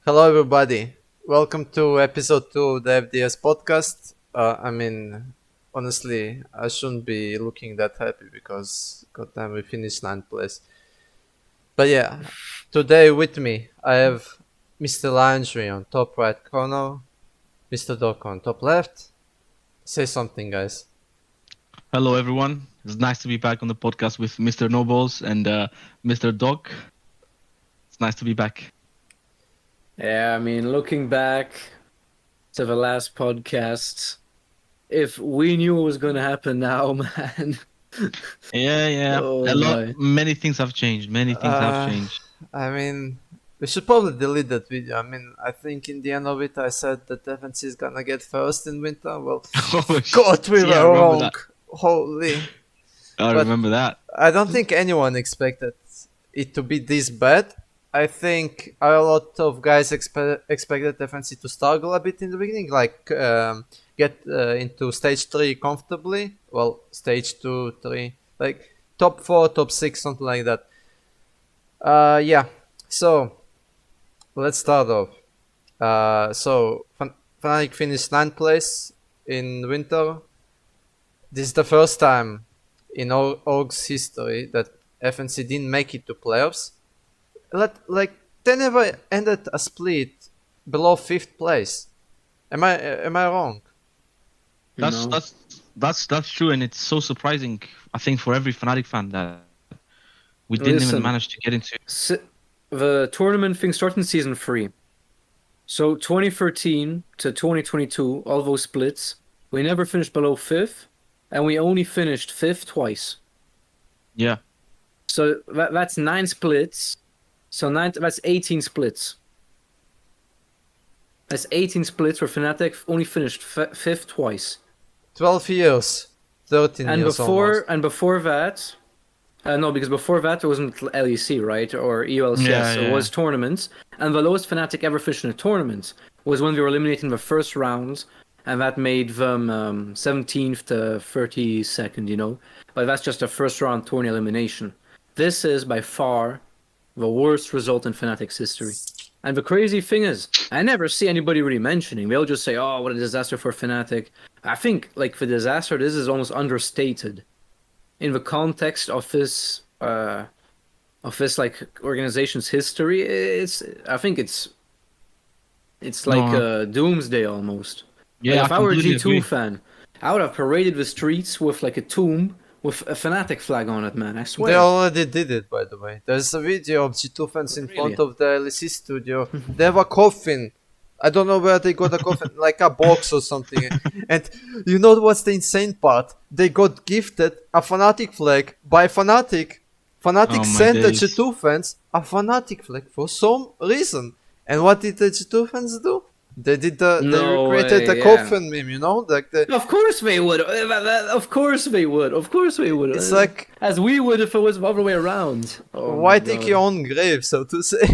Hello, everybody. Welcome to episode 2 of the FDS Podcast. Honestly, I shouldn't be looking that happy because, goddamn, we finished 9th place. But yeah, today with me, I have Mr. Landry on top right corner, Mr. Doc on top left. Say something, guys. Hello, everyone. It's nice to be back on the podcast with Mr. Nobles and Mr. Doc. It's nice to be back. Yeah, looking back to the last podcast, if we knew what was going to happen now, man. Yeah. Oh, Many things have changed. We should probably delete that video. I think in the end of it, I said that FNC is gonna get first in winter. Well, God, we were wrong. That. Holy. I remember that. I don't think anyone expected it to be this bad. I think a lot of guys expected FNC to struggle a bit in the beginning, like get into stage 3 comfortably. Well, stage 2, 3, like top 4, top 6, something like that. Yeah, so let's start off. Fnatic finished 9th place in winter. This is the first time in OG's history that FNC didn't make it to playoffs. They never ended a split below 5th place. Am I wrong? That's true, and it's so surprising. I think for every Fnatic fan that we didn't even manage to get into. The tournament thing started in season 3. So 2013 to 2022, all those splits, we never finished below 5th, and we only finished 5th twice. Yeah. So that's 9 splits. So that's 18 splits. That's 18 splits where Fnatic only finished 5th twice. 12 years, 13 years almost. And before that, because before that it wasn't LEC, right? Or EULCS, it was tournaments. And the lowest Fnatic ever finished in a tournament was when we were eliminating the first rounds, and that made them 17th to 32nd, But that's just a first round tourney elimination. This is by far the worst result in Fnatic's history. And the crazy thing is, I never see anybody really mentioning. They'll just say, oh, what a disaster for Fnatic. I think, the disaster, this is almost understated. In the context of this, organization's history, I think it's like a doomsday almost. Yeah, if I were a G2 fan, I would have paraded the streets with a tomb with a Fnatic flag on it, man. I swear. They already did it, by the way. There's a video of G2 fans in front of the LEC studio. They have a coffin. I don't know where they got a coffin, like a box or something. And you know what's the insane part? They got gifted a Fnatic flag by Fnatic. Fnatic sent the G2 fans a Fnatic flag for some reason. And what did the G2 fans do? They did they recreated the coffin meme, Of course they would. Of course they would. It's like as we would if it was the other way around. Why take your own grave, so to say?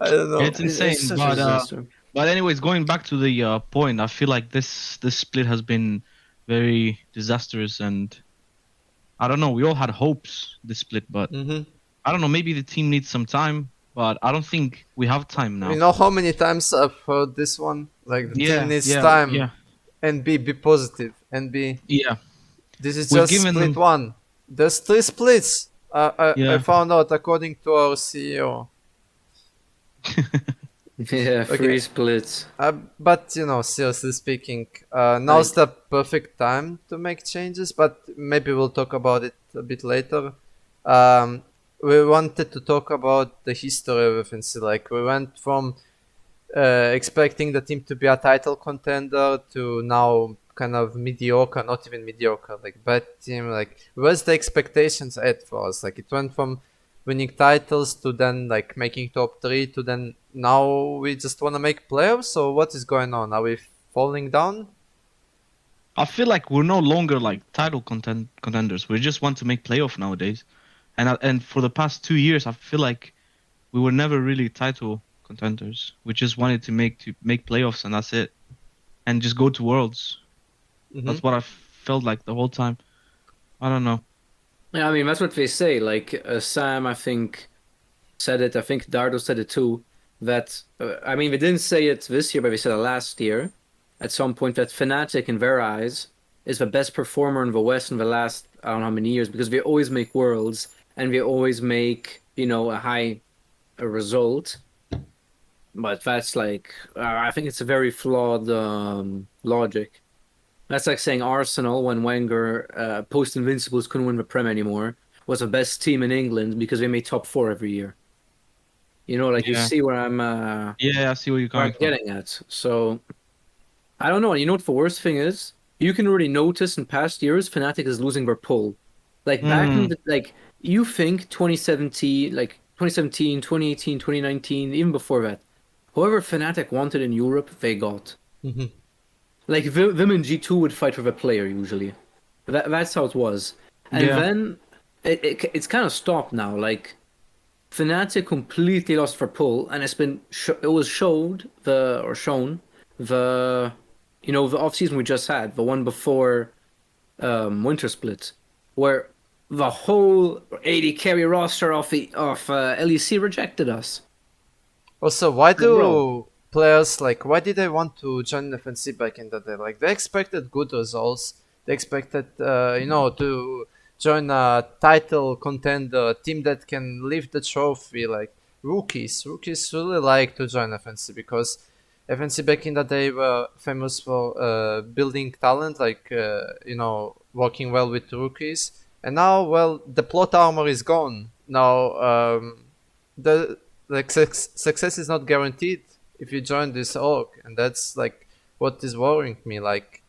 I don't know. It's insane. But anyways, going back to the point, I feel like this split has been very disastrous, and I don't know. We all had hopes this split, but I don't know. Maybe the team needs some time. But I don't think we have time now. You know how many times I've heard this one? Like, the team needs time. And be positive. And be... Yeah. This is just split 1. There's 3 splits. I found out according to our CEO. Yeah, 3 splits. But, seriously speaking, now's the perfect time to make changes. But maybe we'll talk about it a bit later. We wanted to talk about the history of FNC. Like, we went from expecting the team to be a title contender to now kind of mediocre, not even mediocre, like bad team. Like, where's the expectations at for us? Like, it went from winning titles to then like making top 3 to then now we just want to make playoffs. So what is going on? Are we falling down? I feel like we're no longer like title contenders. We just want to make playoff nowadays. And for the past 2 years, I feel like we were never really title contenders. We just wanted to make playoffs, and that's it, and just go to Worlds. That's what I felt like the whole time. I don't know. Yeah, that's what they say. Like Sam, I think said it. I think Dardo said it too. that, I mean, we didn't say it this year, but we said it last year at some point that Fnatic, in their eyes, is the best performer in the West in the last, I don't know how many years, because we always make Worlds and we always make, a result. But that's like, I think it's a very flawed logic. That's like saying Arsenal, when Wenger, post-Invincibles, couldn't win the Prem anymore, was the best team in England because they made top 4 every year. You see where I'm I see where you're coming from. getting at. So, I don't know. You know what the worst thing is? You can already notice in past years, Fnatic is losing their pull. Like, back in you think 2017, 2018, 2019, even before that, whoever Fnatic wanted in Europe, they got. Mm-hmm. Like, them in G2 would fight for the player, usually. That's how it was. And then, it's kind of stopped now. Like, Fnatic completely lost their pull, and it's been shown the off season we just had, the one before Winter Split, where the whole 80 carry roster of LEC rejected us. Also, why do players why did they want to join FNC back in the day? Like, they expected good results. They expected to join a title contender, a team that can lift the trophy. Like, rookies really like to join FNC because FNC back in the day were famous for building talent, working well with rookies. And now, well, the plot armor is gone. Now, success is not guaranteed if you join this org, and that's what is worrying me. Like,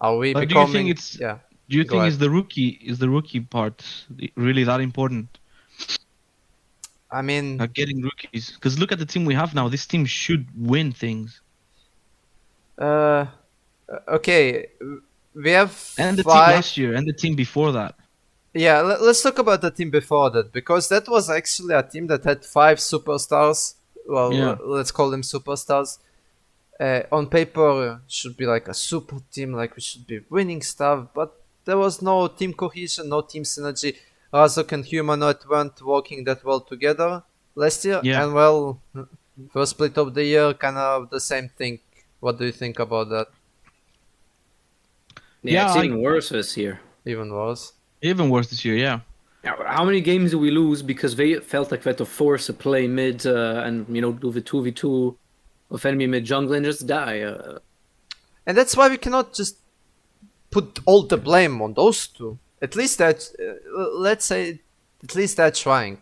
are we becoming? Do you think it's? Yeah. Do you think is the rookie part really that important? I mean, getting rookies, because look at the team we have now. This team should win things. Okay, we have and the team last year and the team before that. Yeah, let's talk about the team before that, because that was actually a team that had 5 superstars. Well, let's call them superstars. On paper, should be like a super team, like we should be winning stuff, but there was no team cohesion, no team synergy. Razok and Humanoid weren't working that well together last year, and well, first split of the year, kind of the same thing. What do you think about that? Yeah, it's even worse this year. Even worse this year, yeah. How many games do we lose because they felt like they had to force a play mid and do the 2v2 of enemy mid jungle and just die? And that's why we cannot just put all the blame on those two. At least let's say, at least they're trying.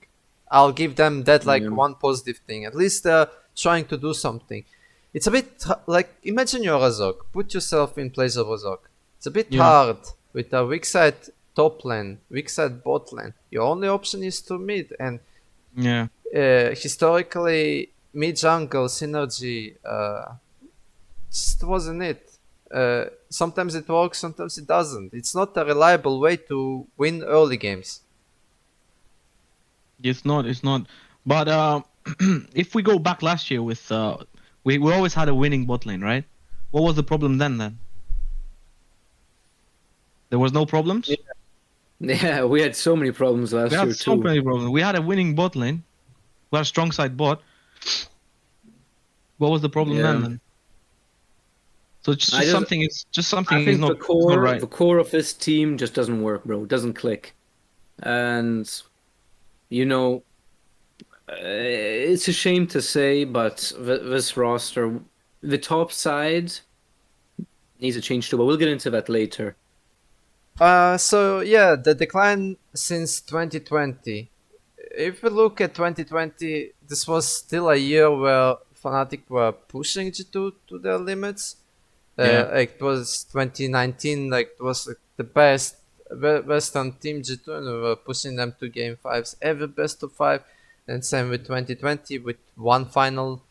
I'll give them that one positive thing. At least they're trying to do something. It's a bit like, imagine you're Razok. Put yourself in place of Razok. It's a bit hard with a weak side top lane, weak side bot lane. Your only option is to mid, and historically mid jungle synergy just wasn't it. Sometimes it works, sometimes it doesn't. It's not a reliable way to win early games. It's not. But if we go back last year with we always had a winning bot lane, right? What was the problem then? There was no problems? Yeah, we had so many problems last year too. We had so many problems. We had a winning bot lane. We had a strong side bot. What was the problem then? So it's just something. It's just something. I think not, the core of this team just doesn't work, bro. It doesn't click, and it's a shame to say, but this roster, the top side, needs a change too. But we'll get into that later. The decline since 2020. If we look at 2020, this was still a year where Fnatic were pushing G2 to their limits. It was 2019, it was the best Western team G2, and we were pushing them to game 5s, every best of 5. And same with 2020, with one final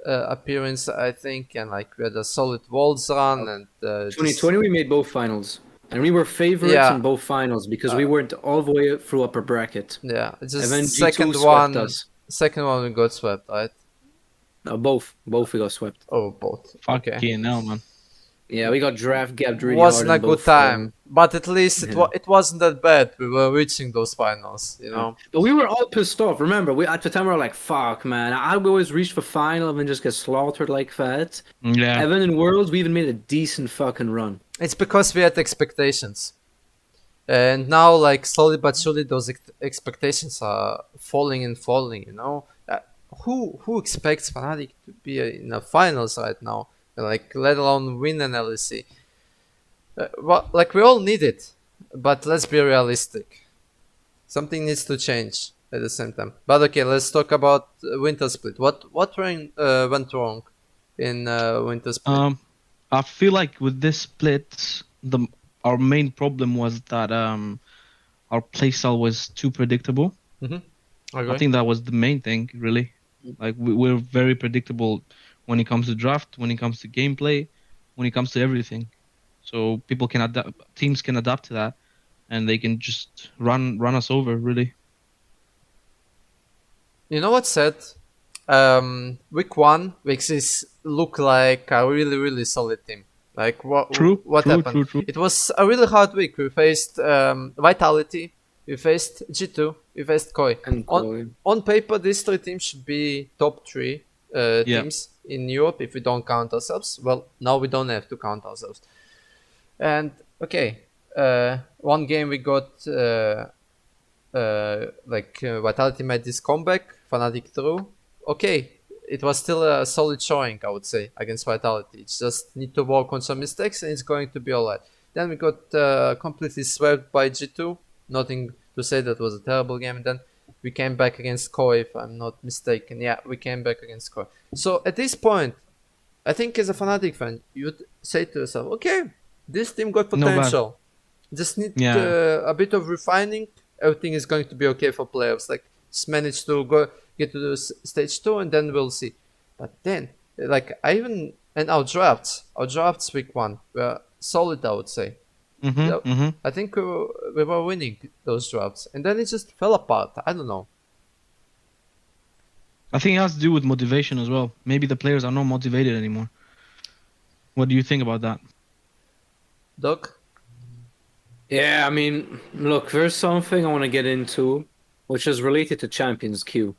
appearance, I think, and we had a solid Worlds run. And 2020 we made both finals. And we were favorites in both finals because we weren't all the way through upper bracket. Yeah, it's just and then second one we got swept, right? No, both we got swept. Oh, both. Okay. No, man. Yeah, we got draft gapped really wasn't hard a in good both, time. But at least yeah. it wasn't that bad. We were reaching those finals, you know. But we were all pissed off. Remember, we at the time we were like, "Fuck, man! I always reach the final and then just get slaughtered like that." Yeah. And then in Worlds, we even made a decent fucking run. It's because we had expectations. And now, like, slowly but surely, those expectations are falling and falling, you know? Who expects Fnatic to be in the finals right now? Like, let alone win an LEC? Well, like, we all need it, but let's be realistic. Something needs to change at the same time. But okay, let's talk about Winter Split. What went wrong in Winter Split? I feel like with this split, our main problem was that our playstyle was too predictable. Okay. I think that was the main thing, really. Like we're very predictable when it comes to draft, when it comes to gameplay, when it comes to everything. So people can adapt, teams can adapt to that, and they can just run us over, really. You know what's sad? Week 1 makes this look like a really solid team. Like what happened? True. It was a really hard week. We faced Vitality, we faced G2, we faced Koi. And On paper, these 3 teams should be top 3 teams in Europe if we don't count ourselves. Well, now we don't have to count ourselves. And okay, one game we got Vitality made this comeback, Fnatic threw. Okay, it was still a solid showing, I would say, against Vitality. It's just need to work on some mistakes and it's going to be alright. Then we got completely swept by G2. Nothing to say that was a terrible game. And then we came back against Koi, if I'm not mistaken. Yeah, we came back against Koi. So at this point, I think as a Fnatic fan, you'd say to yourself, okay, this team got potential. Just need a bit of refining. Everything is going to be okay for playoffs. Like, just manage to get to the stage 2 and then we'll see. But then, like, our drafts week 1 were solid, I would say. I think we were winning those drafts, and then it just fell apart. I don't know. I think it has to do with motivation as well. Maybe the players are not motivated anymore. What do you think about that, Doc? Yeah, I mean, look, there's something I want to get into, which is related to Champions Queue.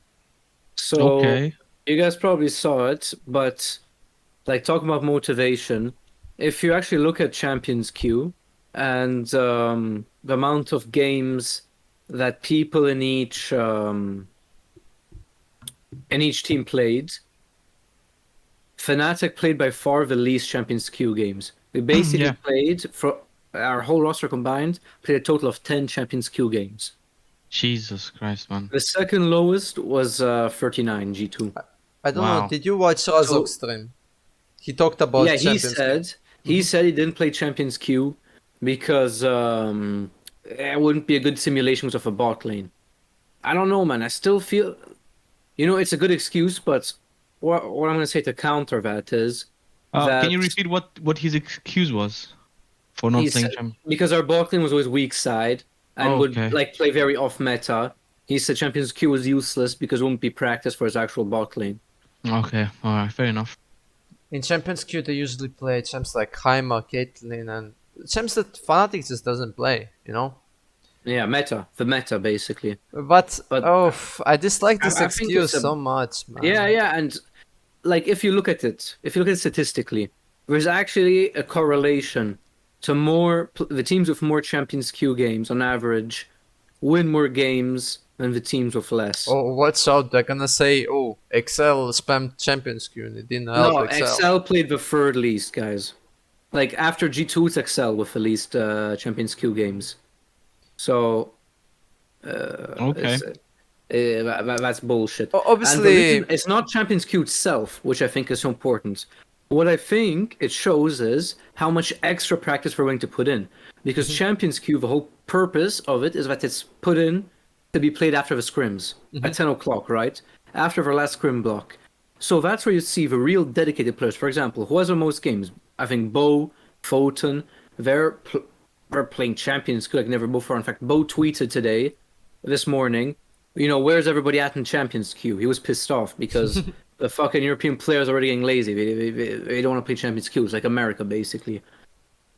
So, you guys probably saw it, but like talking about motivation, if you actually look at Champions Queue and the amount of games that people in each team played, Fnatic played by far the least Champions Queue games. We basically played, for our whole roster combined, played a total of 10 Champions Queue games. Jesus Christ, man. The second lowest was 39 G2. I don't know. Did you watch Razok's stream? He talked about Champions he said he didn't play Champions Queue because it wouldn't be a good simulation of a bot lane. I don't know, man. I still feel, it's a good excuse, but what I'm going to say to counter that is that... Can you repeat what his excuse was for not playing Champions? Because our bot lane was always weak side and would play very off meta. He said Champions Queue was useless because it wouldn't be practice for his actual bot lane. Okay, alright, fair enough. In Champions Queue, they usually play champs like Heimer, Caitlyn, and champs that Fnatic just doesn't play, Yeah, the meta, basically. But I dislike this excuse so much, man. Yeah, and like if you look at it statistically, there's actually a correlation to the teams with more Champions Queue games on average win more games than the teams with less. Oh, watch out! They're gonna say, Excel spammed Champions Queue and it didn't help Excel. Excel played the third least, guys. Like after G2, it's Excel with the least Champions Queue games. So, that's bullshit. Obviously, it's not Champions Queue itself, which I think is so important. What I think it shows is how much extra practice we're willing to put in. Because Champions Queue, the whole purpose of it is that it's put in to be played after the scrims at 10 o'clock, right? After the last scrim block. So that's where you see the real dedicated players. For example, who has the most games? I think Bo, Photon, they're playing Champions Queue like never before. In fact, Bo tweeted this morning, where's everybody at in Champions Queue? He was pissed off because The fucking European players are already getting lazy. They don't want to play Champions Queues, like America, basically.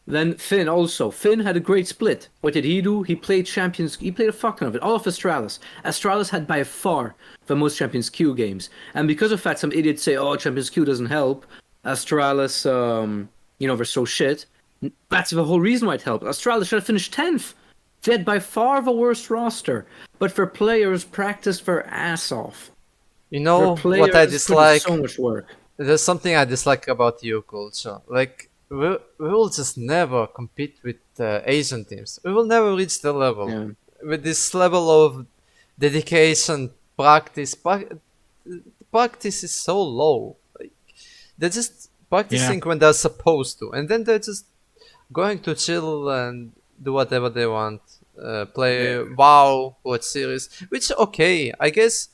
Then Finn also. Finn had a great split. What did he do? He played Champions. He played a fuck ton of it. All of Astralis. Astralis had by far the most Champions Q games. And because of that, some idiots say, "Oh, Champions Q doesn't help." Astralis, they're so shit. That's the whole reason why it helped. Astralis should have finished 10th. They had by far the worst roster. But for players, practiced their ass off. You know players, what I dislike? so much work. There's something I dislike about EU culture. Like, we will just never compete with Asian teams. We will never reach the level. Yeah. With this level of dedication, practice is so low. Like, they're just practicing when they're supposed to. And then they're just going to chill and do whatever they want. Play WoW, watch series. Which, okay, I guess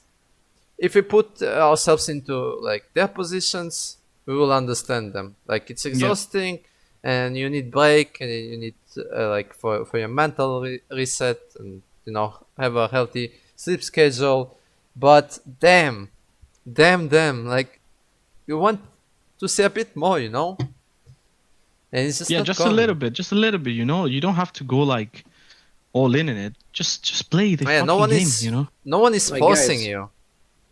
if we put ourselves into like their positions, we will understand them. Like, it's exhausting, and you need break, and you need like for your mental reset, and have a healthy sleep schedule. But damn, like, you want to see a bit more, And it's just not just going. a little bit. You don't have to go like all in it. Just play the fucking game. No one is Like, forcing guys, you.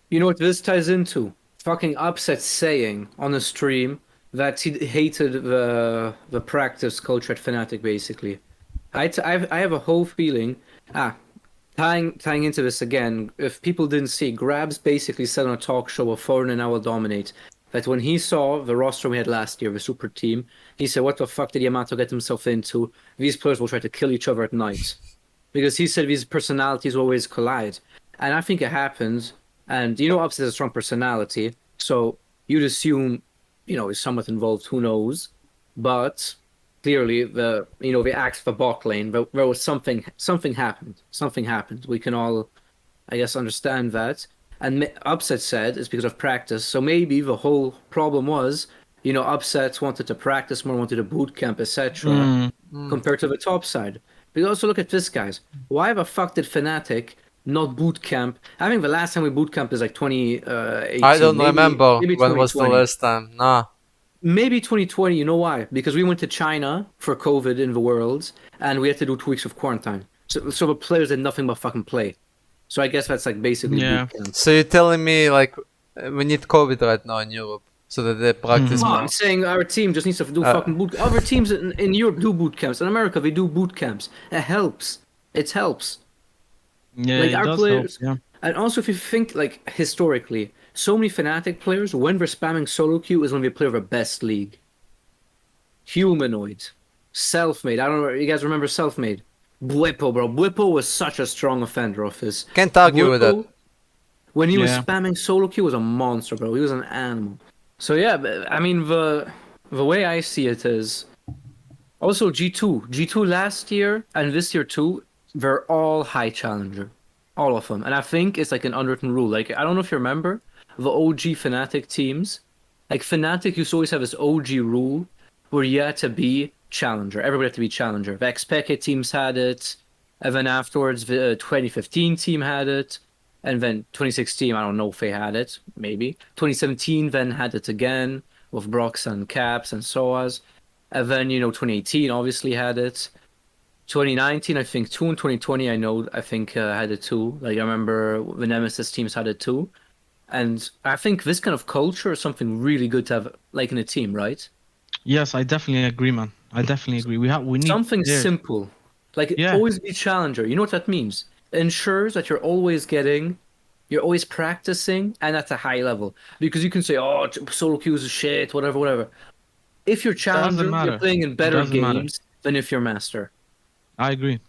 You know what this ties into? Fucking Upset saying on a stream that he hated the practice culture at Fnatic, basically. I have a whole feeling. Tying into this again, if people didn't see, Grabs basically said on a talk show of Foreign and I Will Dominate that when he saw the roster we had last year, the super team, he said, "What the fuck did Yamato get himself into? These players will try to kill each other at night." Because he said these personalities always collide. And I think it happens. And Upset has a strong personality, so you'd assume, he's somewhat involved. Who knows? But clearly, they axed the bot lane. But there was something happened. Something happened. We can all, I guess, understand that. And Upset said it's because of practice. So maybe the whole problem was, Upset wanted to practice more, wanted to boot camp, etc. Compared to the top side. But also look at this, guys. Why the fuck did Fnatic not boot camp? I think the last time we boot camped is like 2018. I don't remember when was the 2020. last time. Nah. Maybe 2020. You know why? Because we went to China for COVID in the Worlds, and we had to do 2 weeks of quarantine. So the players did nothing but fucking play. So I guess that's like basically boot camp. So you're telling me like we need COVID right now in Europe so that they practice No, more? I'm saying our team just needs to do fucking boot. Other teams in Europe do boot camps. In America, they do boot camps. It helps. It helps. Yeah, Like, it our does players, help. And also if you think like historically, so many Fnatic players, when they're spamming solo queue is when they play their best league. Humanoid, Selfmade. I don't know. You guys remember Selfmade? Bwipo, bro. Bwipo was such a strong offender of his. Can't argue with that. When he was spamming solo queue, was a monster, bro. He was an animal. So yeah, I mean the way I see it is also G2 last year and this year too. They're all high challenger, all of them, and I think it's like an unwritten rule. Like, I don't know if you remember the OG Fnatic teams. Like, Fnatic used to always have this OG rule where you had to be challenger. Everybody had to be challenger. The XPK teams had it, and then afterwards the 2015 team had it, and then 2016, I don't know if they had it, maybe. 2017 then had it again with Brox and Caps and Soas, and then 2018 obviously had it. 2019, I think, too. In 2020, I think had it too. Like, I remember the Nemesis teams had it too. And I think this kind of culture is something really good to have, like, in a team, right? Yes, I definitely agree, man. I definitely agree. We need something simple. Like, always be challenger. You know what that means? It ensures that you're always practicing, and at a high level. Because you can say, oh, solo queues is shit, whatever. If you're challenger, you're playing in better games than if you're master. I agree.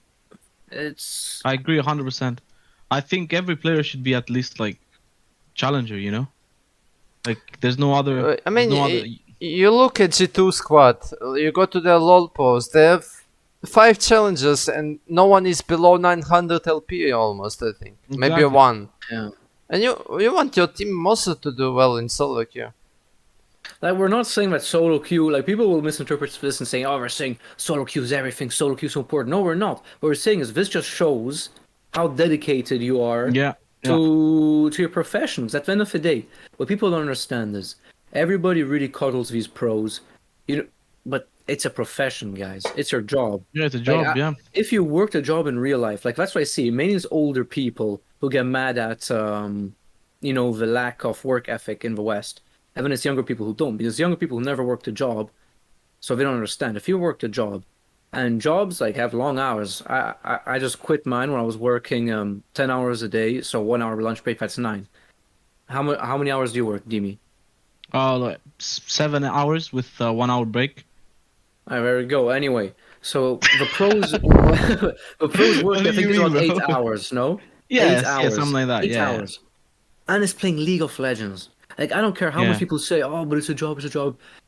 I agree 100%. I think every player should be at least like challenger, Like, there's no other. I mean, you look at G2 squad. You go to their LoL post. They have 5 challengers, and no one is below 900 LP almost. I think maybe 1. Yeah. And you want your team also to do well in solo queue. Like, we're not saying that solo queue, like, people will misinterpret this and say, oh, we're saying solo queue is everything, solo queue is so important. No, we're not. What we're saying is this just shows how dedicated you are to your professions. At the end of the day, what people don't understand is everybody really coddles these pros, but it's a profession, guys. It's your job. Yeah, it's a job. If you worked a job in real life, like that's what I see. Many older people who get mad at the lack of work ethic in the West. And then it's younger people who don't, because younger people who never worked a job, so they don't understand. If you worked a job, and jobs like have long hours. I just quit mine when I was working 10 hours a day, so 1 hour lunch break, that's 9. How many hours do you work, Dimi? Like 7 hours with 1 hour break. There we go. Anyway, so the pros the pros work I think it's about 8 hours, no? Yeah, 8 hours. Yeah, something like that. 8 hours. And it's playing League of Legends. Like, I don't care how much people say, oh, but it's a job,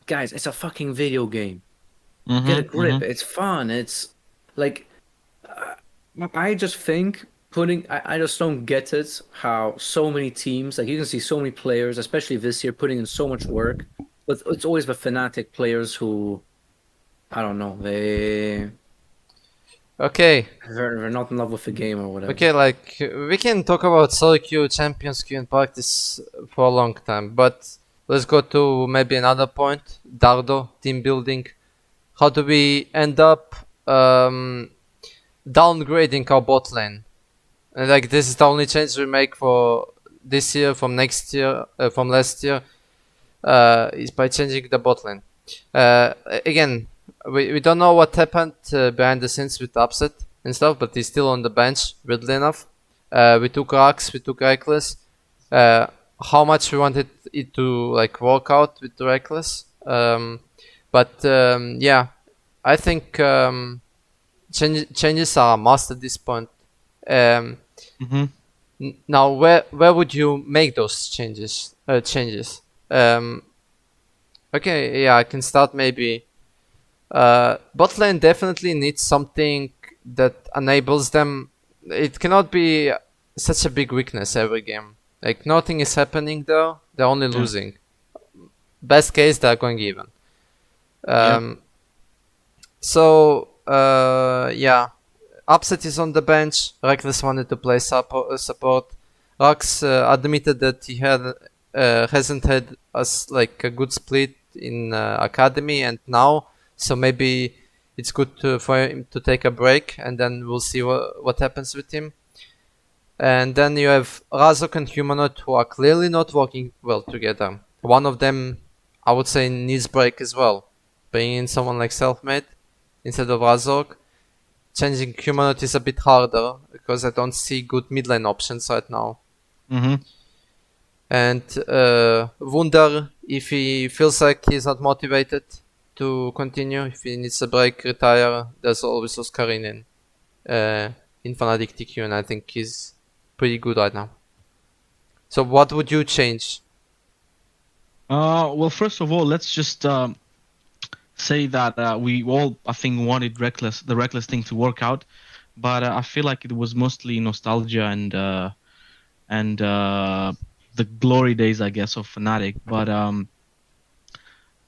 Guys, it's a fucking video game. Get a grip. It's fun. It's like, I just think I just don't get it how so many teams, like you can see so many players, especially this year, putting in so much work. But it's always the Fnatic players who, I don't know, they're not in love with the game or whatever. Okay, like we can talk about solo queue, champions queue in practice for a long time, but let's go to maybe another point. Dardo, team building. How do we end up downgrading our bot lane? And like this is the only change we make for this year, from next year, from last year, is by changing the bot lane. Again, we don't know what happened behind the scenes with Upset and stuff, but he's still on the bench, weirdly enough. We took Rax, we took Reckless. How much we wanted it to like work out with Reckless. But yeah, I think changes are a must at this point. Now, where would you make those changes? Okay, yeah, I can start maybe. Bot lane definitely needs something that enables them. It cannot be such a big weakness every game. Like nothing is happening though. They're only losing. Best case, they're going even. So yeah, Upset is on the bench. Reckless wanted to play support. Rux admitted that he hasn't had like a good split in academy and now, so maybe it's good for him to take a break, and then we'll see what happens with him. And then you have Razok and Humanoid, who are clearly not working well together. One of them, I would say, needs break as well. Bringing in someone like Selfmade instead of Razok. Changing Humanoid is a bit harder because I don't see good mid lane options right now. And Wunder, if he feels like he's not motivated to continue, if he needs a break, retire, there's always Oscarine in Fnatic TQ, and I think he's pretty good right now. So what would you change? Well, first of all, let's just say that we all, I think, wanted the Reckless thing to work out, but I feel like it was mostly nostalgia and the glory days, I guess, of Fnatic. But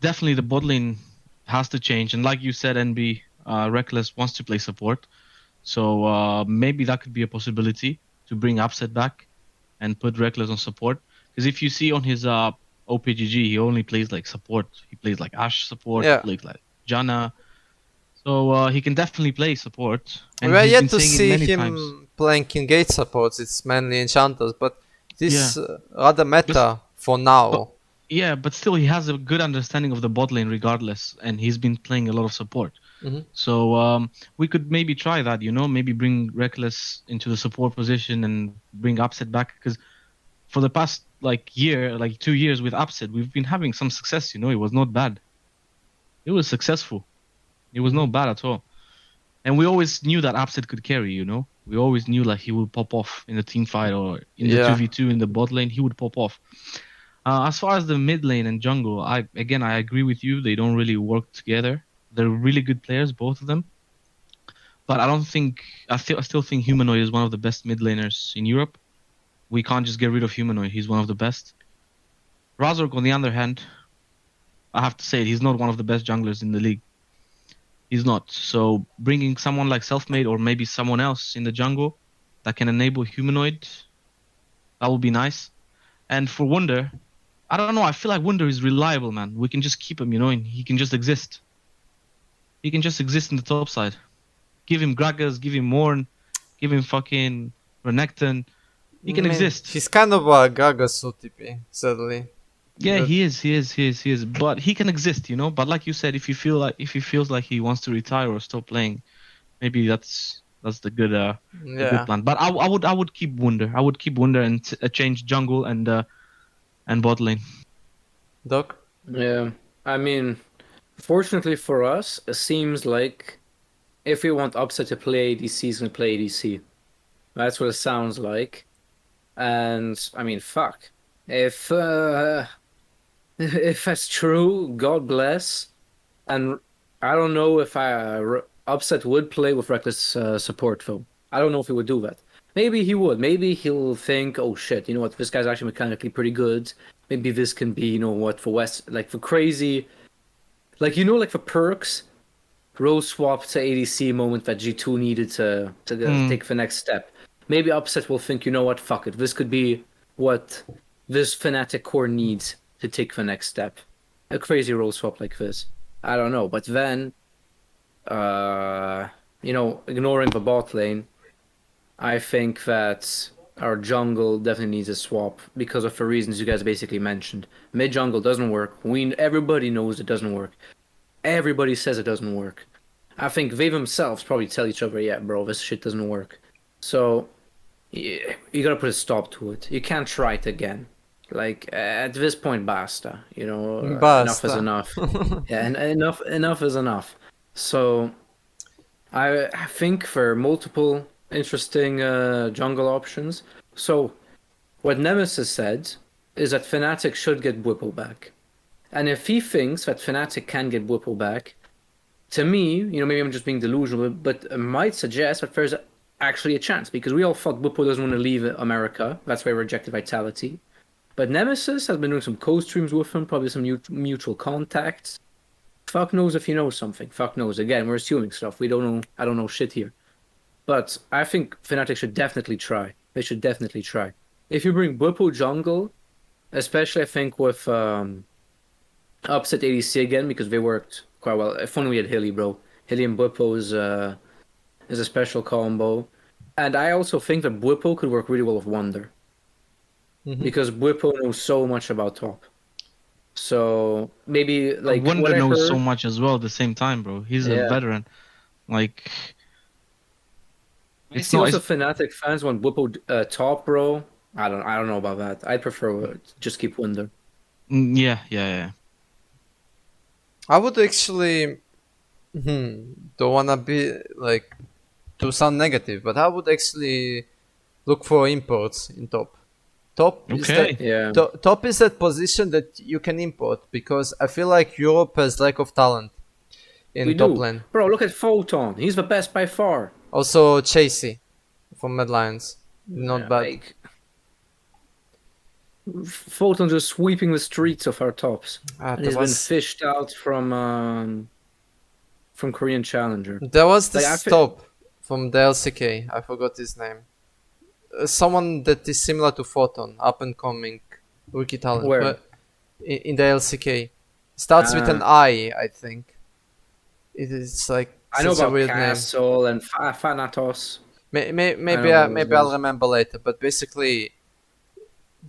definitely the bot lane has to change, and like you said, NB, Reckless wants to play support, so maybe that could be a possibility to bring Upset back and put Reckless on support. Because if you see on his OPGG, he only plays like support. He plays like Ashe support, he plays like Janna. So he can definitely play support. And we're yet to see him playing Engage supports. It's mainly enchanters, but this rather meta for now. But still he has a good understanding of the bot lane regardless, and he's been playing a lot of support. So we could maybe try that, maybe bring Reckless into the support position and bring Upset back, because for the past 2 years with Upset, we've been having some success. It was not bad. It was successful. It was not bad at all. And we always knew that Upset could carry, We always knew he would pop off in the team fight or in the 2v2 in the bot lane, he would pop off. As far as the mid lane and jungle, I agree with you. They don't really work together. They're really good players, both of them. But I still think Humanoid is one of the best mid laners in Europe. We can't just get rid of Humanoid. He's one of the best. Razork, on the other hand, I have to say he's not one of the best junglers in the league. He's not. So bringing someone like Selfmade or maybe someone else in the jungle that can enable Humanoid, That would be nice. And for Wunder, I don't know. I feel like Wunder is reliable, man. We can just keep him, and he can just exist. He can just exist in the top side. Give him Gragas, give him Morn, give him fucking Renekton. He can exist. He's kind of a Gragas OTP, sadly. Yeah, he is. But he can exist, But like you said, if he feels like he wants to retire or stop playing, maybe that's the good the good plan. But I would keep Wunder. I would keep Wunder and change jungle and bot lane. Doc? Yeah, I mean, fortunately for us, it seems like if we want Upset to play ADC, he's gonna play ADC. That's what it sounds like. And I mean, fuck. If that's true, God bless. And I don't know if Upset would play with Reckless support though. I don't know if he would do that. Maybe he would. Maybe he'll think, oh shit, you know what? This guy's actually mechanically pretty good. Maybe this can be, for West, like for crazy, like like for perks, role swap to ADC moment that G2 needed to take the next step. Maybe Upset will think, you know what? Fuck it. This could be what this Fnatic core needs to take the next step. A crazy role swap like this. I don't know. But then, ignoring the bot lane, I think that our jungle definitely needs a swap because of the reasons you guys basically mentioned. Mid jungle doesn't work. Everybody knows it doesn't work. Everybody says it doesn't work. I think they themselves probably tell each other, yeah, bro, this shit doesn't work. So, yeah, you gotta put a stop to it. You can't try it again. Like, at this point, basta. Enough is enough. Yeah, and enough is enough. So, I think for multiple interesting jungle options. So, what Nemesis said is that Fnatic should get Whipple back. And if he thinks that Fnatic can get Whipple back, to me, maybe I'm just being delusional, but it might suggest that there's actually a chance, because we all thought Whipple doesn't want to leave America. That's why he rejected Vitality. But Nemesis has been doing some co-streams with him, probably some mutual contacts. Fuck knows if he knows something. Fuck knows. Again, we're assuming stuff. We don't know. I don't know shit here. But I think Fnatic should definitely try. They should definitely try. If you bring Whipple jungle, especially I think with Upset ADC again, because they worked quite well. If only we had Hilly, bro. Hilly and Whipple is a special combo. And I also think that Whipple could work really well with Wunder. Mm-hmm. Because Whipple knows so much about top. So maybe like Wunder knows so much as well at the same time, bro. He's a veteran. Like, I see also Fnatic fans want Whipple top, bro. I don't know about that. I prefer just keep Wunder. Yeah. I would actually don't wanna be like to sound negative, but I would actually look for imports in top. Top is that position that you can import, because I feel like Europe has lack of talent in top lane. Bro, look at Photon. He's the best by far. Also Chasey from Mad Lions. Not bad. Like, Photon just sweeping the streets of our tops. He's been fished out from Korean Challenger. There was this top from the LCK. I forgot his name. Someone that is similar to Photon, up and coming rookie talent. Where? In the LCK. Starts with an I think. It is like I know about weird Castle name. And Thanatos. Maybe I'll remember later, but basically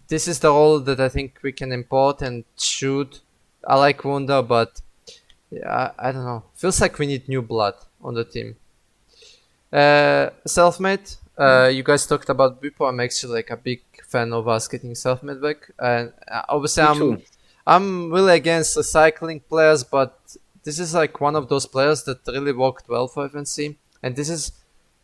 this is the role that I think we can import and shoot. I like Wunder, but I don't know. Feels like we need new blood on the team. Selfmade. You guys talked about Bwipo. I'm actually like a big fan of us getting Selfmade back, and obviously I'm really against recycling players, but this is like one of those players that really worked well for FNC, and this is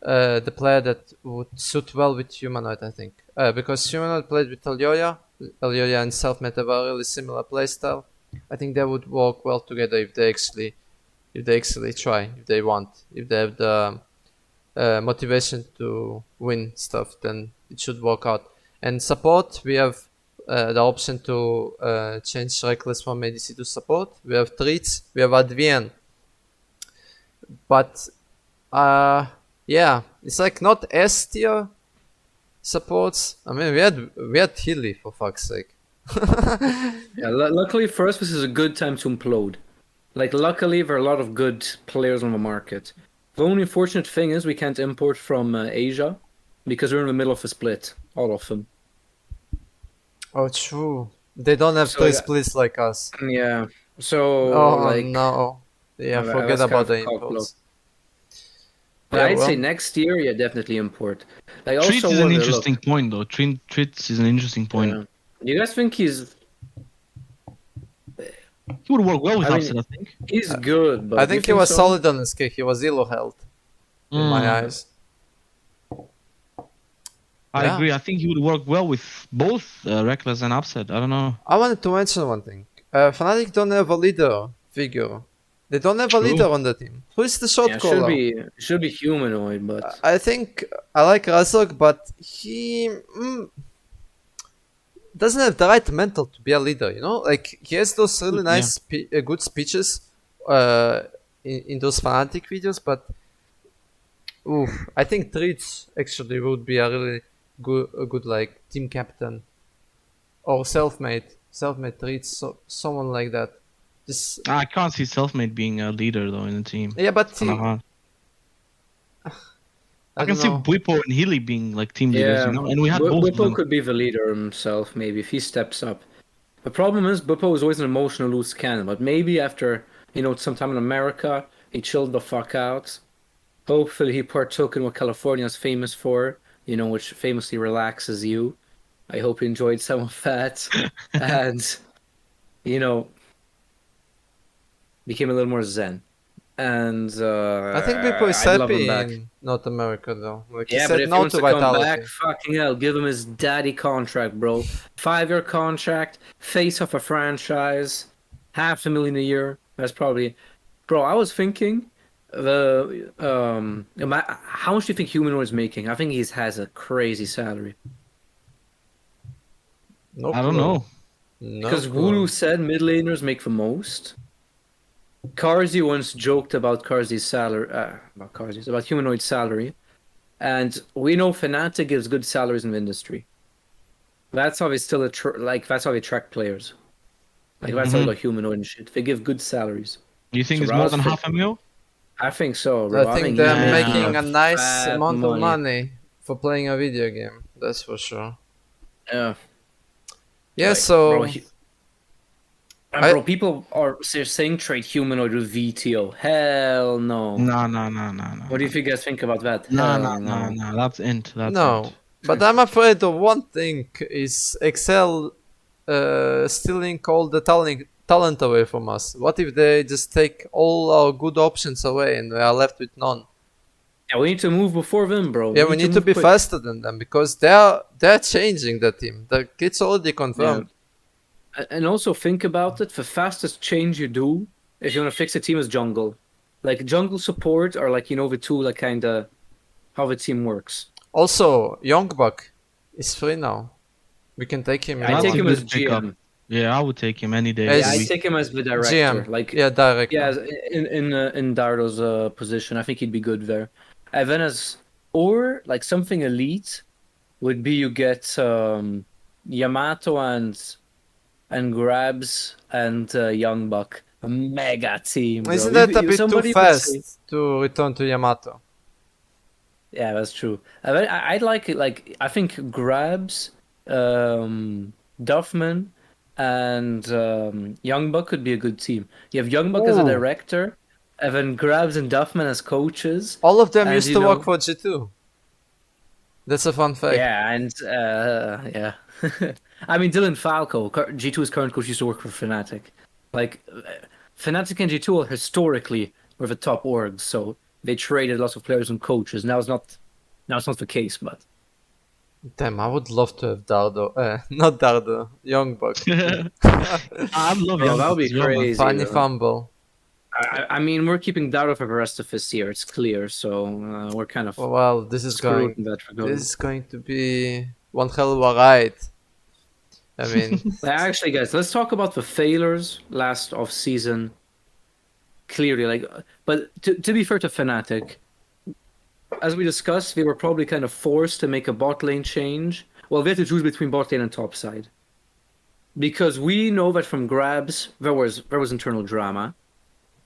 the player that would suit well with Humanoid, I think, because Humanoid played with Elyoya and Selfmade have a really similar playstyle. I think they would work well together if they actually try, if they want, if they have the motivation to win stuff, then it should work out. And support, we have the option to change Reckless from ADC to support. We have Treats, we have Advien. But it's like not S tier supports. I mean, we had Healy for fuck's sake. Yeah, luckily for us, this is a good time to implode. Like, luckily, there are a lot of good players on the market. The only unfortunate thing is we can't import from Asia because we're in the middle of a split, all of them. Oh, true. They don't have three splits like us. Yeah. So, no. Yeah, forget about the imports. But I'd say next year, yeah, definitely import. Like, Treats also is an interesting point, though. Treats is an interesting point. Yeah. You guys think he's... He would work well with Upset, I think. He's good, but... I think he was solid on his kick. He was elo health, in my eyes. I agree. I think he would work well with both Reckless and Upset. I don't know. I wanted to mention one thing. Fnatic don't have a leader figure. They don't have a leader on the team. Who is the shot caller? Should be humanoid, but... I think I like Razok, but he doesn't have the right mental to be a leader, you know? Like, he has those really nice, good speeches in those Fnatic videos, but... I think Treats actually would be a really good like team captain or self-made Treats, someone like that. I can't see Selfmade being a leader though in the team. Yeah, but I can see Bwipo and Healy being like team leaders, you know. And we had both of them. Could be the leader himself, maybe if he steps up. The problem is Bwipo is always an emotional loose cannon, but maybe after some time in America, he chilled the fuck out. Hopefully he partook in what California is famous for, which famously relaxes you. I hope he enjoyed some of that, and became a little more zen. And I think people is happy in North America though. Like he said no to Vitality. Come back, fucking hell, give him his daddy contract, bro. 5-year contract, face of a franchise, $500,000 a year. That's probably, bro. I was thinking, how much do you think Humanoid is making? I think he has a crazy salary. I don't know. Because Wulu said mid laners make the most. Karzi once joked about Karzi's salary, about Humanoid's salary, and we know Fnatic gives good salaries in the industry. That's how they still that's how they attract players. Like that's how they got Humanoid and shit. They give good salaries. You think it's more than $500,000? I think so, bro. I think they're making a nice amount of money for playing a video game. That's for sure. Yeah. Yeah. So. Bro, people are saying trade Humanoid with VTO. Hell no. No. What do you guys think about that? No. That's int. But I'm afraid of one thing is Excel stealing all the talent away from us. What if they just take all our good options away and we are left with none? Yeah, we need to move before them, bro. Yeah, we need to be faster than them because they're changing the team. It's already confirmed. Yeah. And also think about it, the fastest change you do if you want to fix a team is jungle. Like jungle support are like, the two like kinda how the team works. Also, Youngbuck is free now. We can take him. I take him as GM. Yeah, I would take him any day. Yeah, I take him as the director. GM. Director. Yeah, in Dardo's position, I think he'd be good there. And then or like something elite would be you get Yamato and Grabs and Youngbuck, a mega team. Bro. Isn't that a bit too fast to return to Yamato? Yeah, that's true. I'd like it. Like I think Grabs, Duffman, and Youngbuck could be a good team. You have Youngbuck as a director, and then Grabs and Duffman as coaches. All of them used to work for G2. That's a fun fact. Yeah, and yeah. I mean, Dylan Falco, G2's current coach, used to work for Fnatic. Like, Fnatic and G2 historically were the top orgs, so they traded lots of players and coaches. Now it's not the case, but... Damn, I would love to have Dardo. Not Dardo, Youngbuck. I'd love Youngbuck. That would be crazy. Funny fumble. I mean, we're keeping Dardo for the rest of this year. It's clear, so we're kind of... Well, this is going to be one hell of a ride. I mean... Actually, guys, let's talk about the failures last off-season. Clearly, but to be fair to Fnatic, as we discussed, they were probably kind of forced to make a bot lane change. Well, they had to choose between bot lane and top side. Because we know that from grabs, there was internal drama.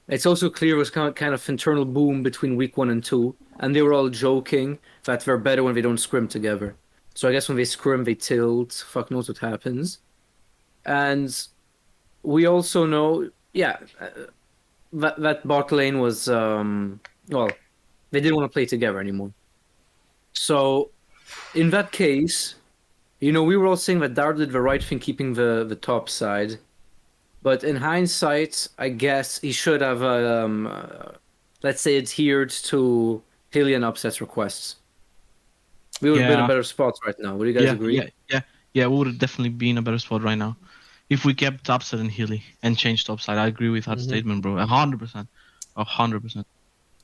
It's also clear there was kind of internal boom between week 1 and 2, and they were all joking that they're better when they don't scrim together. So I guess when they scrim, they tilt. Fuck knows what happens. And we also know, that bot lane was, well, they didn't want to play together anymore. So in that case, we were all saying that Dart did the right thing keeping the top side. But in hindsight, I guess he should have, let's say, adhered to Hilly and Upset's requests. We would have been in a better spot right now. Would you guys agree? Yeah, we would have definitely been in a better spot right now. If we kept Upset and Hilly and changed topside, I agree with that statement, bro. 100%. 100%.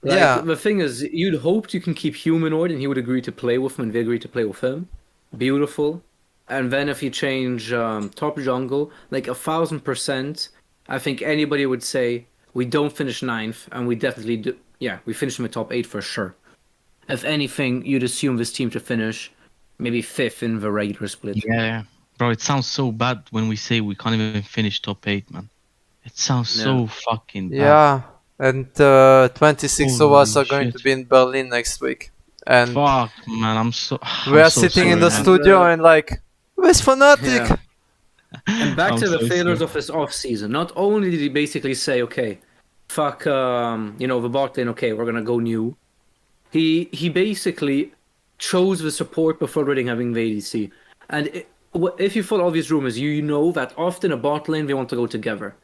The thing is, you'd hoped you can keep Humanoid and he would agree to play with him and they agreed to play with him. Beautiful. And then if you change top jungle, like 1,000%, I think anybody would say we don't finish 9th, and we definitely do. Yeah, we finish in the top 8 for sure. If anything, you'd assume this team to finish maybe 5th in the regular split. Yeah, bro, it sounds so bad when we say we can't even finish top 8, man. It sounds so fucking bad. Yeah, and 26 of us are going to be in Berlin next week. And fuck, man, we are sitting in the studio and like, where's Fnatic? Yeah. And back to the failures of his off-season. Not only did he basically say, okay, fuck, the bot lane, okay, we're gonna go new. He basically chose the support before already having the ADC. And if you follow all these rumors, you know that often a bot lane, they want to go together.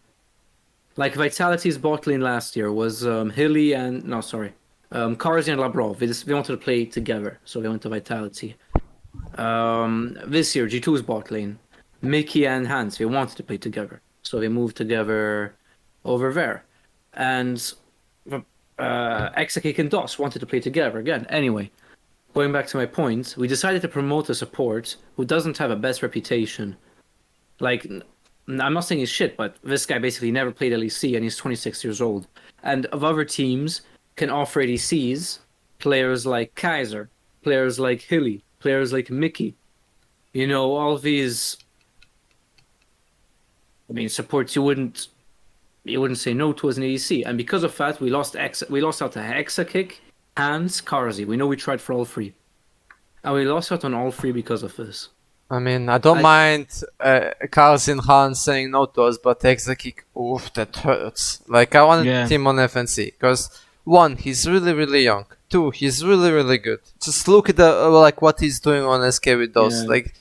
Like Vitality's bot lane last year was Hilly and... No, sorry. Karzi and Labrov. They wanted to play together, so they went to Vitality. This year, G2's bot lane, Mickey and Hans, they wanted to play together, so they moved together over there. And Exakik and DOS wanted to play together again. Anyway, going back to my point, we decided to promote a support who doesn't have a best reputation. Like, I'm not saying he's shit, but this guy basically never played LEC and he's 26 years old. And of other teams can offer ADCs, players like Kaiser, players like Hilly, players like Mickey, all these. I mean, supports you wouldn't say no to as an ADC, and because of that, we lost out to Hexakick, Hans, Karzi. We know we tried for all 3, and we lost out on all 3 because of this. I mean, I don't mind Karzi and Hans saying no to us, but Hexakick, oof, that hurts. Like, I want him on FNC because 1, he's really, really young. 2, he's really, really good. Just look at what he's doing on SK with those. Like,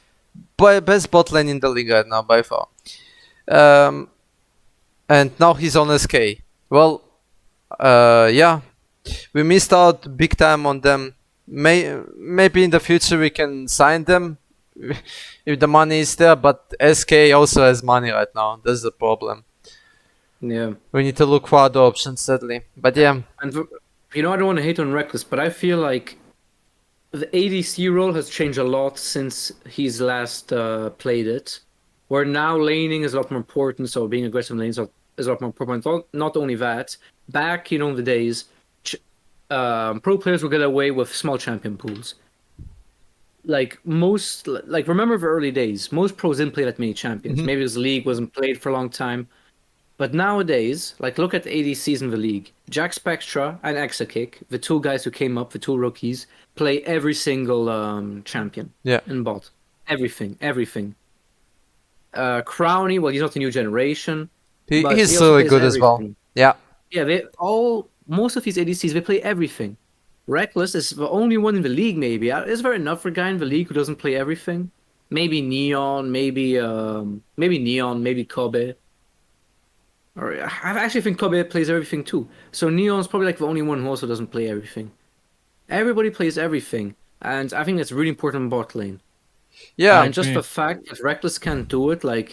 best bot lane in the league right now by far. And now he's on SK. Well, we missed out big time on them. Maybe in the future we can sign them if the money is there. But SK also has money right now. That's the problem. Yeah, we need to look for other options, sadly. But yeah. And I don't want to hate on Reckless, but I feel like the ADC role has changed a lot since he's last played it. Where now laning is a lot more important, so being aggressive in lanes is a lot more important. Not only that, back in the days, pro players would get away with small champion pools. Remember the early days, most pros didn't play that many champions. Mm-hmm. Maybe this league wasn't played for a long time. But nowadays, look at the ADCs in the league. Jack Spectra and Exakick, the 2 guys who came up, the 2 rookies, play every single champion in bot. Everything. Crowny, well, he's not the new generation. He's really good as well. Yeah. Yeah, most of these ADCs, they play everything. Reckless is the only one in the league, maybe. Is there enough for a guy in the league who doesn't play everything? Maybe Neon, maybe Kobe. Or I actually think Kobe plays everything too. So Neon's probably the only one who also doesn't play everything. Everybody plays everything, and I think that's really important in bot lane. Yeah, and just the fact that Reckless can't do it, we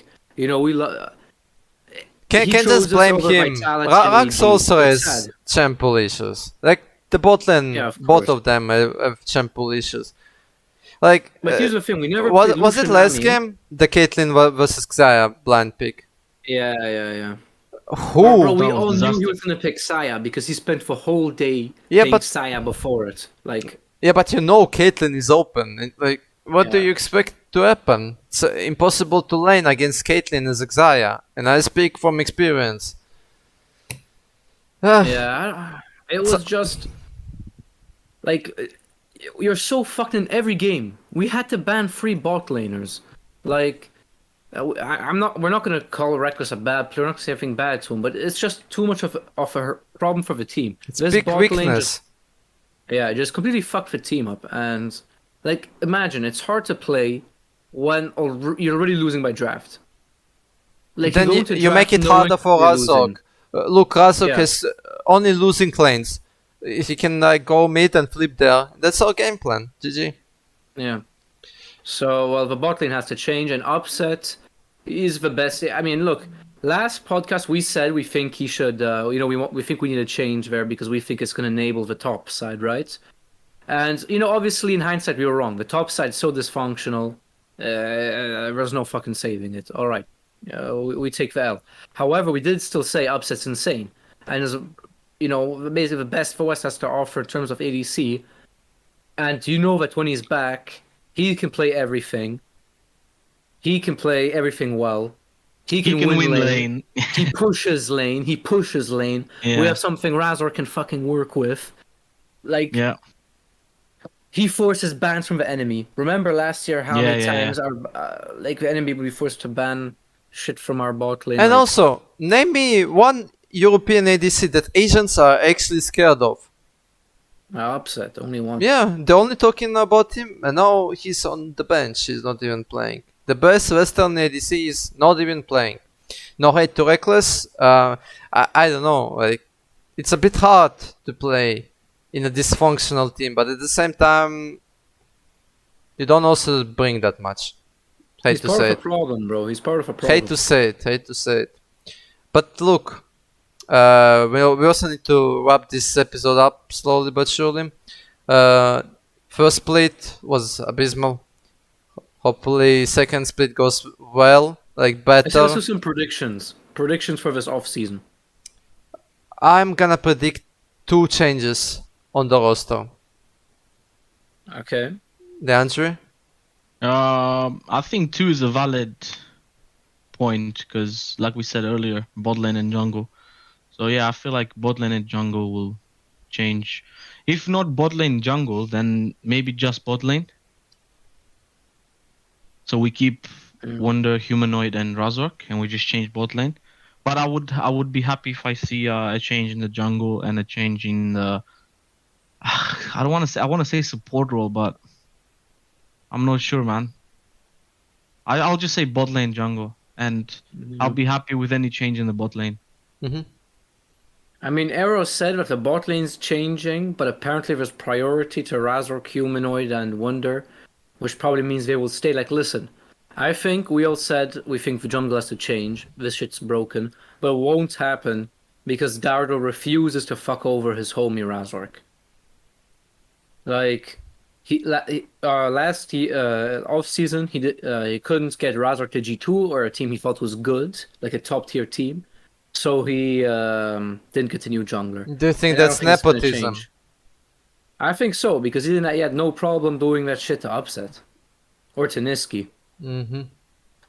can't just blame him. Rax also has champ pool issues. Like the bot lane, both of them have champ pool issues. But here's the thing: we never was it last game the Caitlyn versus Xayah blind pick. Yeah. Who? Bro, we That was all knew he disaster. was gonna pick Saya because he spent the whole day Yeah, playing but Saya before it. Like, yeah, but you know Caitlyn is open. And, like, what do Yeah. you expect to happen? It's impossible to lane against Caitlyn as Xayah, and I speak from experience. Ah, yeah, it was just like you're so fucked in every game. We had to ban 3 bot laners. Like, I'm not. We're not gonna call Reckless a bad player. We're not gonna say anything bad to him, but it's just too much of a problem for the team. it's This big bot lane weakness. just completely fucked the team up. And like, imagine it's hard to play when you're already losing by draft. Like, Then go you, into you make draft it knowing harder for you're Razork. losing. Look, Razork Yeah. is only losing lanes. If he can go mid and flip there, that's our game plan. GG. Yeah. So, well, the bot lane has to change, and Upset is the best. I mean, look, last podcast we said we think he should, we think we need a change there because we think it's going to enable the top side, right? And, obviously in hindsight we were wrong. The top side's so dysfunctional, there's no fucking saving it. All right. We take the L. However, we did still say Upset's insane. And is, basically the best for West has to offer in terms of ADC. And you know that when he's back, he can play everything. He can play everything well. He can win lane. He pushes lane. Yeah. We have something Razor can fucking work with. Like, Yeah. he forces bans from the enemy. Remember last year how Yeah, many yeah, times our the enemy would be forced to ban shit from our bot lane. And like, also, name me one European ADC that Asians are actually scared of. Upset, only one. Yeah, they're only talking about him, and now he's on the bench. He's not even playing. The best Western ADC is not even playing. No hate to Reckless. I don't know. Like, it's a bit hard to play in a dysfunctional team, but at the same time, you don't also bring that much. Hate He's to part say of it. a problem, bro. He's part of a problem. Hate to say it. But look, we also need to wrap this episode up slowly but surely. First split was abysmal. Hopefully, second split goes well, like Let's better. do some predictions. Predictions for this off season. I'm gonna predict 2 changes on the roster. Okay. DeAndre? I think 2 is a valid point because, like we said earlier, bot lane and jungle. So yeah, I feel like bot lane and jungle will change. If not bot lane jungle, then maybe just bot lane. So we keep Wonder, Humanoid, and Razork, and we just change bot lane. But I would be happy if I see a change in the jungle and a change in the. I want to say support role, but I'm not sure, man. I'll just say bot lane jungle, and I'll be happy with any change in the bot lane. Mm-hmm. I mean, Arrow said that the bot lane's changing, but apparently there's priority to Razork, Humanoid, and Wonder, which probably means they will stay. Like, listen, I think we all said we think the jungle has to change. This shit's broken, but it won't happen because Dardo refuses to fuck over his homie Razork. Like, last off season he couldn't get Razork to G2 or a team he thought was good, like a top tier team. So he didn't continue jungler. Do you think And I that's don't it's gonna nepotism? change. I think so because he had no problem doing that shit to Upset or to Niski. Mm-hmm.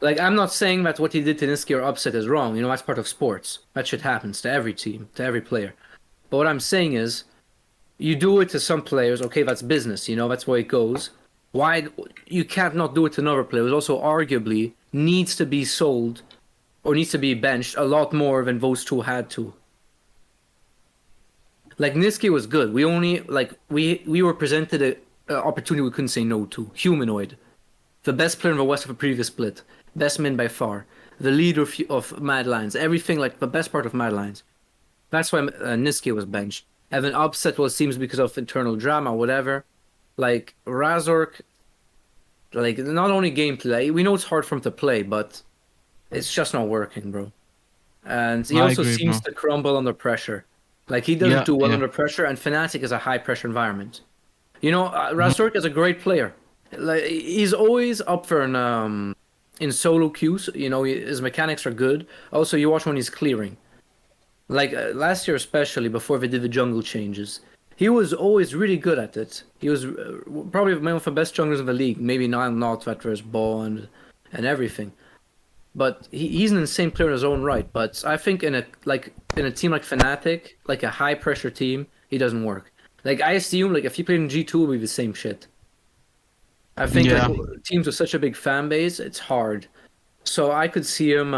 Like, I'm not saying that what he did to Niski or Upset is wrong. That's part of sports. That shit happens to every team, to every player. But what I'm saying is, you do it to some players, okay, that's business, that's where it goes. Why you can't not do it to another player who also arguably needs to be sold or needs to be benched a lot more than those 2 had to. Like, Niski was good. We only we were presented an opportunity we couldn't say no to. Humanoid, the best player in the West of a previous split, best min by far, the leader of Mad Lions, everything, like the best part of Mad Lions. That's why Niski was benched. And then Upset was seems because of internal drama, whatever. Like, Razork, like, not only gameplay, we know it's hard for him to play, but it's just not working, bro. And he also agree, seems bro. to crumble under pressure. Like, he doesn't Yeah, do well yeah. under pressure, and Fnatic is a high pressure environment. Razork is a great player. Like, he's always up for in solo queues. His mechanics are good. Also, you watch when he's clearing. Like last year, especially before they did the jungle changes, he was always really good at it. He was probably one of the best junglers in the league. Maybe not that there's ball and everything, but he's an insane player in his own right. But I think in a team like Fnatic, like a high pressure team, he doesn't work. Like I assume like if he played in G2, it would be the same shit. I think Yeah. like, teams with such a big fan base, it's hard. So I could see him.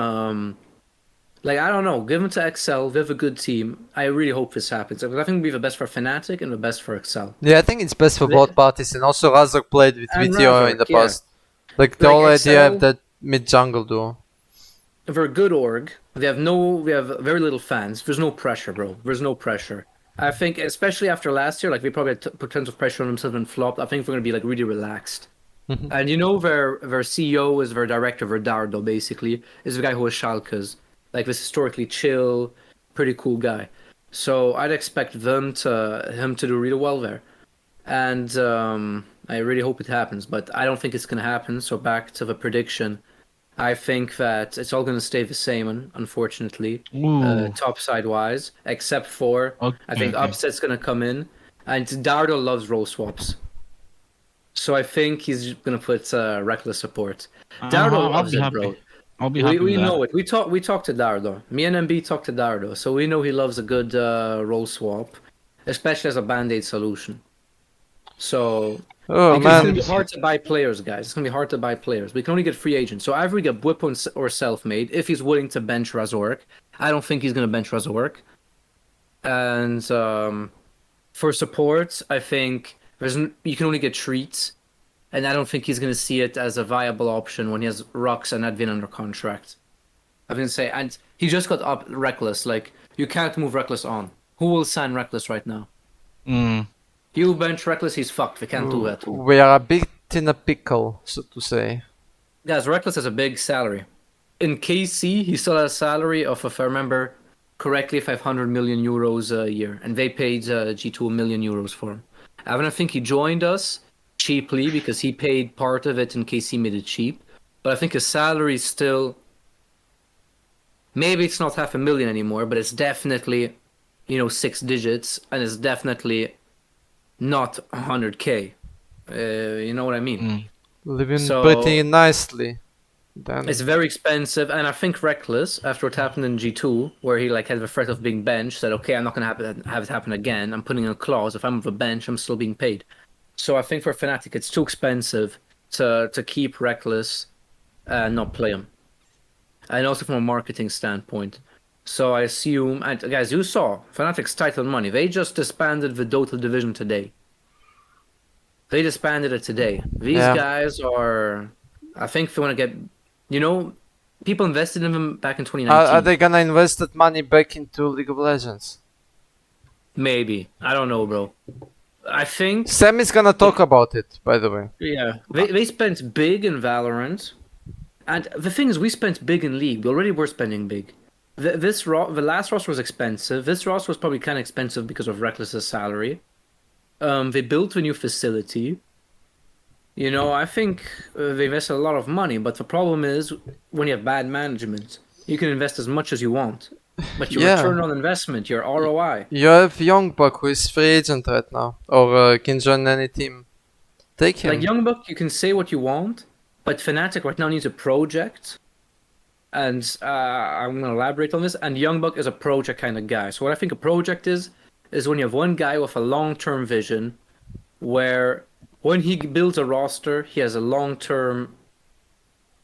Like I don't know, give him to Excel. They have a good team. I really hope this happens. I think it'll be the best for Fnatic and the best for Excel. Yeah, I think it's best for They- both parties, and also Razork played with And VTO in the Razork, yeah. past. Like the Like whole idea Excel- of that mid jungle duo. They're a good org. They have very little fans. There's no pressure, bro. There's no pressure. I think, especially after last year, like they probably had put tons of pressure on themselves and flopped. I think they're gonna be like really relaxed. And you know, their CEO is their director, Verdardo, basically, is the guy who was Schalke's, like this historically chill, pretty cool guy. So I'd expect him to do really well there, and I really hope it happens. But I don't think it's gonna happen. So back to the prediction, I think that it's all gonna stay the same, unfortunately, Ooh. top side wise, except for Okay, I think okay. Upset's gonna come in, and Dardo loves role swaps. So I think he's gonna put reckless support. Dardo I'll loves be it, happy. bro. I'll be happy We with that. know it. We talked to Dardo. Me and MB talked to Dardo, so we know he loves a good role swap, especially as a band-aid solution. So Oh because it's man, gonna be hard to buy players, guys. It's gonna be hard to buy players. We can only get free agents. So either we get Bwipo or self-made if he's willing to bench Razork. I don't think he's gonna bench Razork. And for support, I think you can only get treats, and I don't think he's going to see it as a viable option when he has Rux and Advin under contract. I'm going to say, and he just got up Reckless. Like you can't move Reckless on. Who will sign Reckless right now? Mm. You bench Reckless, he's fucked. We can't do that. we are a bit in a pickle, so to say. Guys, Reckless has a big salary. In KC, he still has a salary of, if I remember correctly, 500 million euros a year, and they paid G2 1 million euros for him. I don't think he joined us cheaply because he paid part of it and KC made it cheap. But I think his salary is still, maybe it's not 500,000 anymore, but it's definitely, 6 digits, and it's definitely not 100K. You know what I mean? Mm. Living So- pretty nicely. Then It's very expensive, and I think Reckless, after what happened in G2, where he like had the threat of being benched, said, "Okay, I'm not gonna have it happen again. I'm putting in a clause. If I'm on the bench, I'm still being paid." So I think for Fnatic, it's too expensive to keep Reckless and not play him, and also from a marketing standpoint. So I assume, and guys, you saw Fnatic's title money. They just disbanded the Dota division today. They disbanded it today. These Yeah. guys are, I think, they want to get. People invested in them back in 2019. are they gonna invest that money back into League of Legends? Maybe. I don't know, bro. I think, Sam is gonna talk about it, by the way. yeah. They spent big in Valorant. And the thing is, we spent big in League. We already were spending big. The last roster was expensive. This roster was probably kind of expensive because of Reckless's salary. They built a new facility. I think they invested a lot of money, but the problem is when you have bad management, you can invest as much as you want, but your Yeah. return on investment, your ROI. You have Youngbuck, who is free agent right now, or can join any team. Take him. Like Youngbuck, you can say what you want, but Fnatic right now needs a project, and I'm gonna elaborate on this. And Youngbuck is a project kind of guy. So what I think a project is when you have one guy with a long-term vision, where when he builds a roster, he has a long-term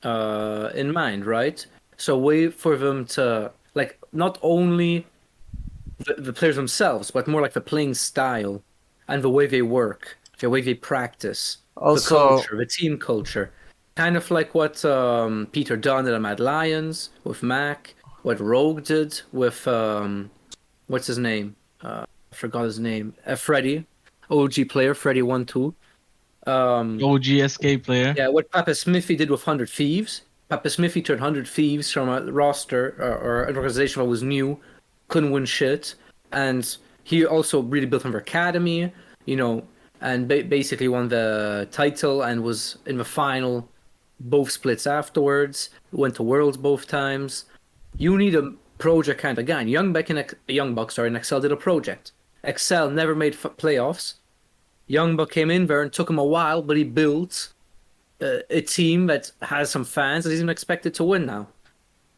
in mind, right? So wait for them to, like, not only the players themselves, but more like the playing style and the way they work, the way they practice, the Also, culture, the team culture. Kind of like what Peter done at Mad Lions with Mac, what Rogue did with, what's his name? I forgot his name. Freddy, OG player, Freddy12. OGSK player. Yeah, what Papa Smithy did with 100 Thieves. Papa Smithy turned 100 Thieves from a roster or an organization that was new, couldn't win shit. And he also really built an academy, and basically won the title and was in the final both splits afterwards. Went to Worlds both times. You need project kind of guy. Young Buck and Excel did a project. Excel never made playoffs. Young Buck came in there and took him a while, but he built a team that has some fans that isn't expected to win now.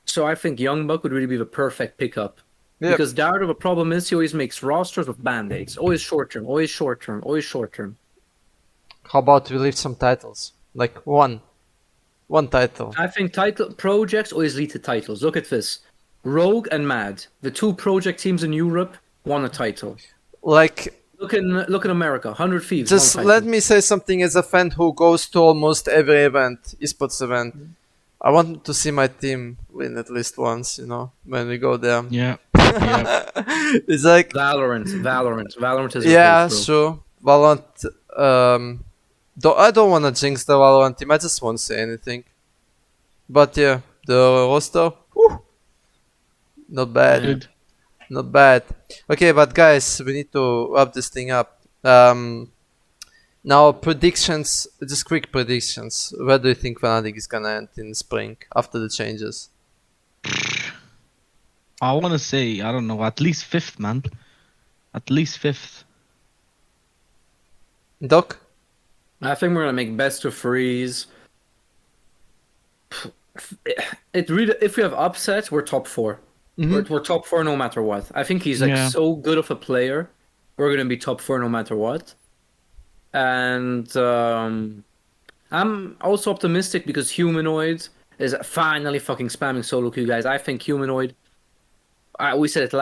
So I think Young Buck would really be the perfect pickup. Yep. Because Dart, the problem is he always makes rosters with band-aids. Always short term, always short term, always short term. How about we leave some titles? Like one title. I think title projects always lead to titles. Look at this. Rogue and Mad, the two project teams in Europe, won a title. Like, look in America, 100 Thieves. Just let me say something as a fan who goes to almost every esports event. I want to see my team win at least once, when we go there. Yeah. It's like Valorant is sure. Valorant. I don't want to jinx the Valorant team. I just won't say anything. But yeah, the roster, not bad. Good. Not bad. Okay, but guys, we need to wrap this thing up. Now predictions, just quick predictions. Where do you think Fnatic is gonna end in spring after the changes? I want to say, I don't know, at least 5th, man. At least 5th. Doc? I think we're gonna make best of 3s. If we have upsets, we're top 4. Mm-hmm. We're top 4 no matter what. I think he's so good of a player. We're gonna be top 4 no matter what. And I'm also optimistic because Humanoid is finally fucking spamming solo queue, guys. I think Humanoid. We said it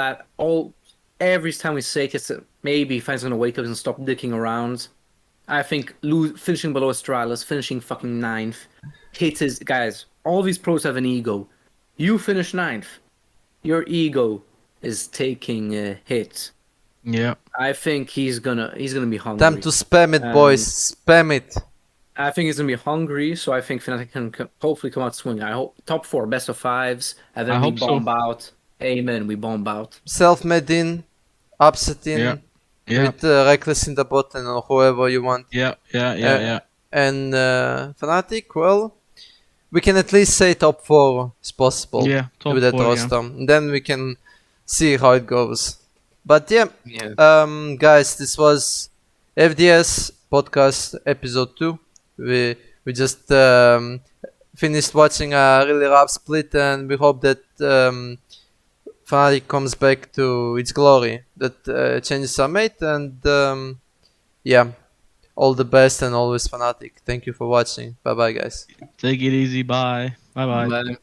every time we say it, maybe Fang's gonna wake up and stop dicking around. I think finishing below Astralis, finishing fucking 9th, guys. All these pros have an ego. You finish 9th, your ego is taking a hit. Yeah. I think he's gonna be hungry. Time to spam it, boys. Spam it. I think he's gonna be hungry, so I think Fnatic can hopefully come out swinging. I hope top 4, best of 5s, and then we bomb out. Amen. We bomb out. Self-made in, upset in, with Reckless in the bottom or whoever you want. Yeah. And Fnatic, well, we can at least say top 4 is possible. Yeah, top with that 4, roster. And then we can see how it goes. But guys, this was FDS Podcast episode 2. We just finished watching a really rough split, and we hope that Fnatic comes back to its glory, that changes are made, and all the best and always Fnatic. Thank you for watching. Bye bye, guys. Take it easy. Bye. Bye. Bye.